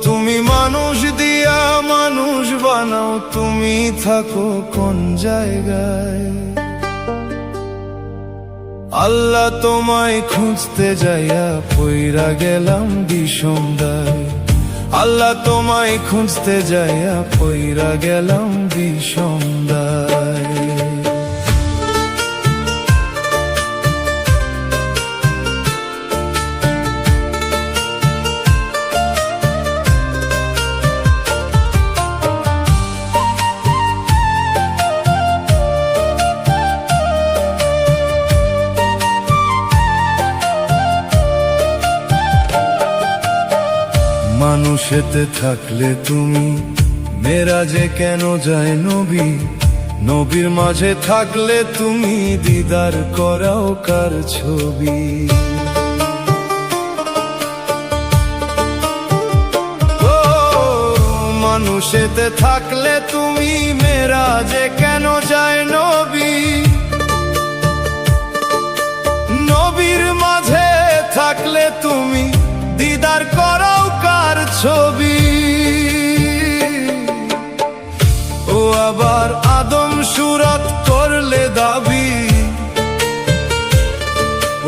তুমি মানুষ দিয়া মানুষ বানাও, তুমি থাকো কোন জায়গায়? আল্লাহ তোমায় খুঁজতে যাইয়া পইরা গেলাম বিষম দায়। আল্লাহ তোমায় খুঁজতে যাইয়া পইরা গেলাম বিষম দায়। মানুষেতে থাকলে তুমি মেরাজে কেন যায় নবী? নবীর মাঝে থাকলে তুমি দিদার করাও কার ছবি? ও মানুষেতে থাকলে তুমি মেরাজে কেন যায় নবী? নবীর মাঝে থাকলে তুমি দিদার করাও কার ছবি? ও আবার আদম সুরত করলে দাবি,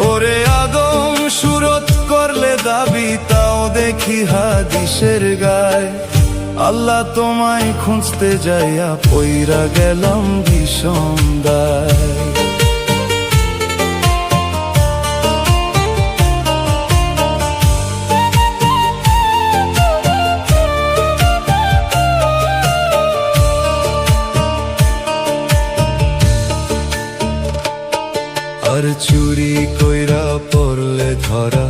ওরে আদম সুরত করলে দাবি, তাও দেখি হাদিসের গায়। আল্লাহ তোমায় খুঁজতে যাইয়া পইরা গেলাম বিষম দায়। আর চুরি কইরা পড়লে ধরা,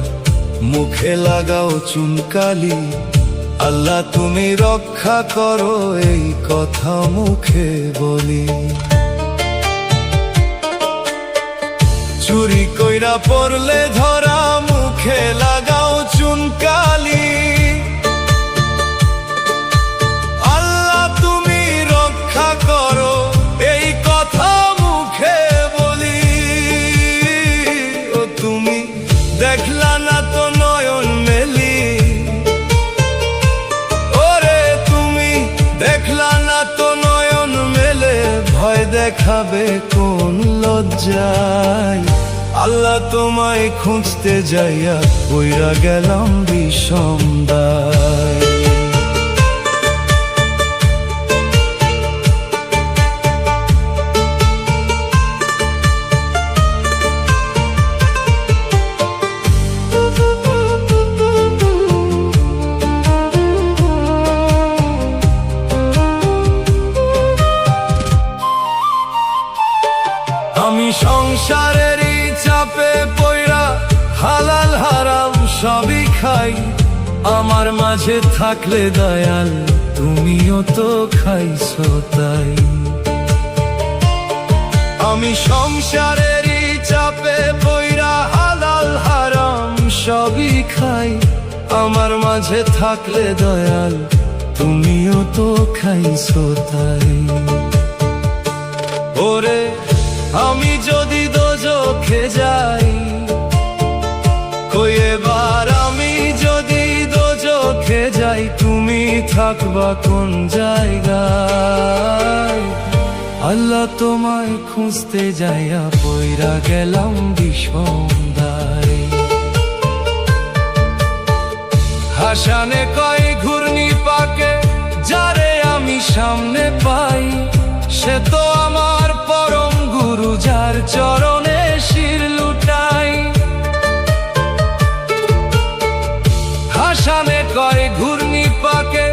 মুখে লাগাও চুনকালি। আল্লাহ তুমি রক্ষা করো, এই কথা মুখে বলি। চুরি কইরা পড়লে ধরা, মুখে লাগাও চুনকালি। আল্লাহ তুমি রক্ষা করো, এই কথা মুখে বলি। ও তুমি দেখলা না তো নয়ন মেলি, ওরে তুমি দেখলা না তো নয়ন মেলে, ভয় দেখাবে কোন লজ্জায়? আল্লাহ তোমায় খুঁজতে যাইয়া পইরা গেলাম বিষম দায়। আমি সংসারেরই চাপে পইরা হালাল হারাম সবই খাই। আমার মাঝে থাকলে দয়াল তুমিও তো খাইছো তাই। আমি সংসারেরই চাপে পইরা হালাল হারাম সবই খাই। আমার মাঝে থাকলে দয়াল তুমিও তো খাইছো তাই। ওরে আমি যদি দোজখে যাই, কই এবার আমি যদি দোজখে যাই, তুমি থাকবা কোন জায়গায়? আল্লাহ তোমায় খুঁজতে যাইয়া পইরা গেলাম বিষম দায়। হাসানে কয় ঘূর্ণি পাকে, যারে আমি সামনে পাই, সে তো আমার পরম গুরু, যার চরণে শির লুটাই। হাসানে কয় ঘূর্ণি পাকে,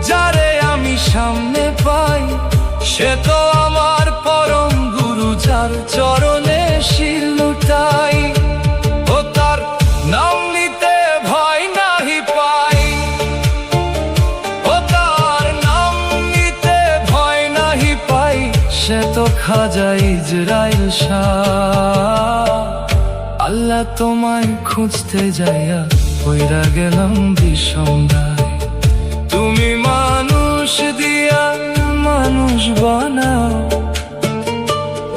যারে আমি সামনে পাই, সে তো আমার পরম গুরু, যার চরণে শির লুটাই। ও তার নাম নিতে ভয় নাহি পাই, ও তার নাম নিতে ভয় নাহি পাই, সে তো খাজা ইজরাইল শাহ। আল্লাহ তোমায় খুঁজতে যাইয়া পইরা গেলাম বিষম দায়। তুমি মানুষ দিয়া মানুষ বানাও,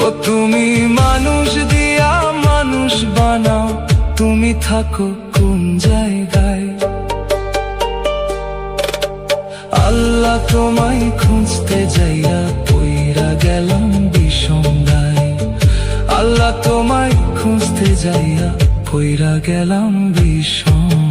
ও তুমি মানুষ দিয়া মানুষ বানাও, তুমি থাকো কোন জায়গায়? আল্লাহ তোমায় খুঁজতে যাইয়া পইরা গেলাম বিষম দায়। আল্লাহ তোমায় খুঁজতে যাইয়া পইরা গেলাম বিষম